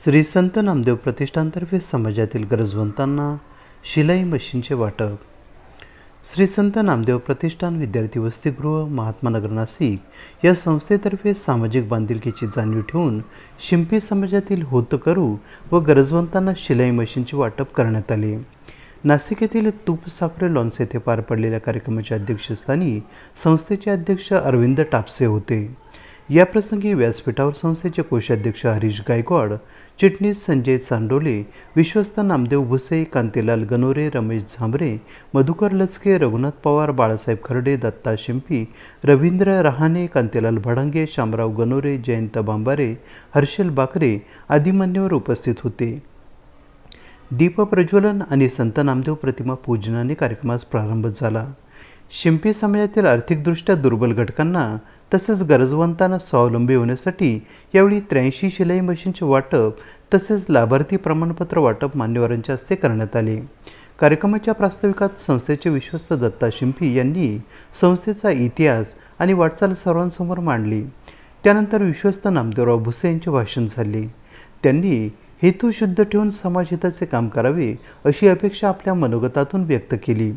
श्री संत नामदेव प्रतिष्ठानतर्फे समाजातील गरजवंतांना शिलाई मशीनचे वाटप. श्री संत नामदेव प्रतिष्ठान विद्यार्थी वसतिगृह महात्मा नगर नाशिक या संस्थेतर्फे सामाजिक बांधिलकीची जाणीव ठेवून शिंपी समाजातील होतकरू व गरजवंतांना शिलाई मशीनचे वाटप करण्यात आले. नाशिक येथील तूप साखरे लॉन्स येथे पार पडलेल्या कार्यक्रमाच्या अध्यक्षस्थानी संस्थेचे अध्यक्ष अरविंद टापसे होते. याप्रसंगी व्यासपीठावर संस्थेचे कोषाध्यक्ष हरीश गायकवाड, चिटणीस संजय चांडोले, विश्वस्त नामदेव भुसे, कांतीलाल गणोरे, रमेश झांबरे, मधुकर लचके, रघुनाथ पवार, बाळासाहेब खर्डे, दत्ता शिंपी, रवींद्र रहाणे, कांतीलाल भडांगे, शामराव गणोरे, जयंत बांबारे, हर्षल बाकरे आदी मान्यवर उपस्थित होते. दीप प्रज्वलन आणि संत नामदेव प्रतिमा पूजनाने कार्यक्रमास प्रारंभ झाला. शिंपी समाजातील आर्थिकदृष्ट्या दुर्बल घटकांना तसेच गरजवंतांना स्वावलंबी होण्यासाठी यावेळी 83 शिलाई मशीनचे वाटप तसेच लाभार्थी प्रमाणपत्र वाटप मान्यवरांच्या हस्ते करण्यात आले. कार्यक्रमाच्या प्रास्ताविकात संस्थेचे विश्वस्त दत्ता शिंपी यांनी संस्थेचा इतिहास आणि वाटचाल सर्वांसमोर मांडली. त्यानंतर विश्वस्त नामदेवराव भुसे यांचे भाषण झाले. त्यांनी हेतू शुद्ध ठेवून समाजहिताचे काम करावे अशी अपेक्षा आपल्या मनोगतातून व्यक्त केली.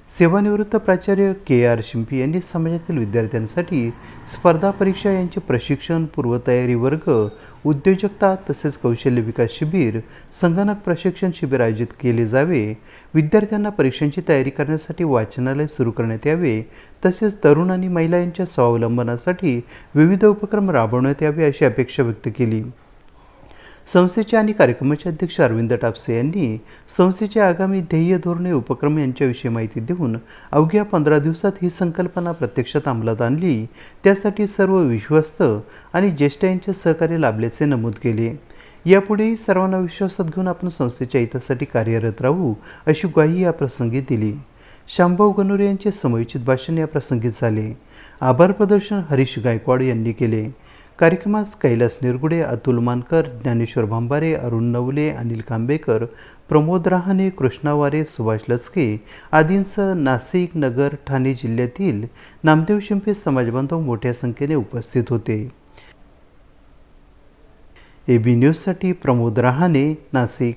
सेवानिवृत्त प्राचार्य के.आर. शिंपी यांनी समाजातील विद्यार्थ्यांसाठी स्पर्धा परीक्षा यांचे प्रशिक्षण, पूर्वतयारी वर्ग, उद्योजकता तसेच कौशल्य विकास शिबिर, संगणक प्रशिक्षण शिबिर आयोजित केले जावे, विद्यार्थ्यांना परीक्षांची तयारी करण्यासाठी वाचनालय सुरू करण्यात यावे, तसेच तरुण आणि महिला यांच्या स्वावलंबनासाठी विविध उपक्रम राबवण्यात यावे अशी अपेक्षा व्यक्त केली. संस्थेचे आणि कार्यक्रमाचे अध्यक्ष अरविंद टापसे यांनी संस्थेचे आगामी ध्येय, धोरणे, उपक्रम यांच्याविषयी माहिती देऊन अवघ्या 15 दिवसात ही संकल्पना प्रत्यक्षात अंमलात आणली. त्यासाठी सर्व विश्वस्त आणि ज्येष्ठ यांचे सहकार्य लाभल्याचे नमूद केले. यापुढेही सर्वांना विश्वासात घेऊन आपण संस्थेच्या हितासाठी कार्यरत राहू अशी ग्वाही या प्रसंगी दिली. शामभाऊ गणोरे यांचे समयोचित भाषण या प्रसंगी झाले. आभार प्रदर्शन हरीश गायकवाड यांनी केले. कार्यक्रमास कैलास निरगुडे, अतुल मानकर, ज्ञानेश्वर भांबारे, अरुण नवले, अनिल खांबेकर, प्रमोद रहाणे, कृष्णा वारे, सुभाष लचके आदींसह नाशिक, नगर, ठाणे जिल्ह्यातील नामदेव शिंपी समाजबांधव मोठ्या संख्येने उपस्थित होते. AB न्यूजसाठी प्रमोद रहाणे, नाशिक.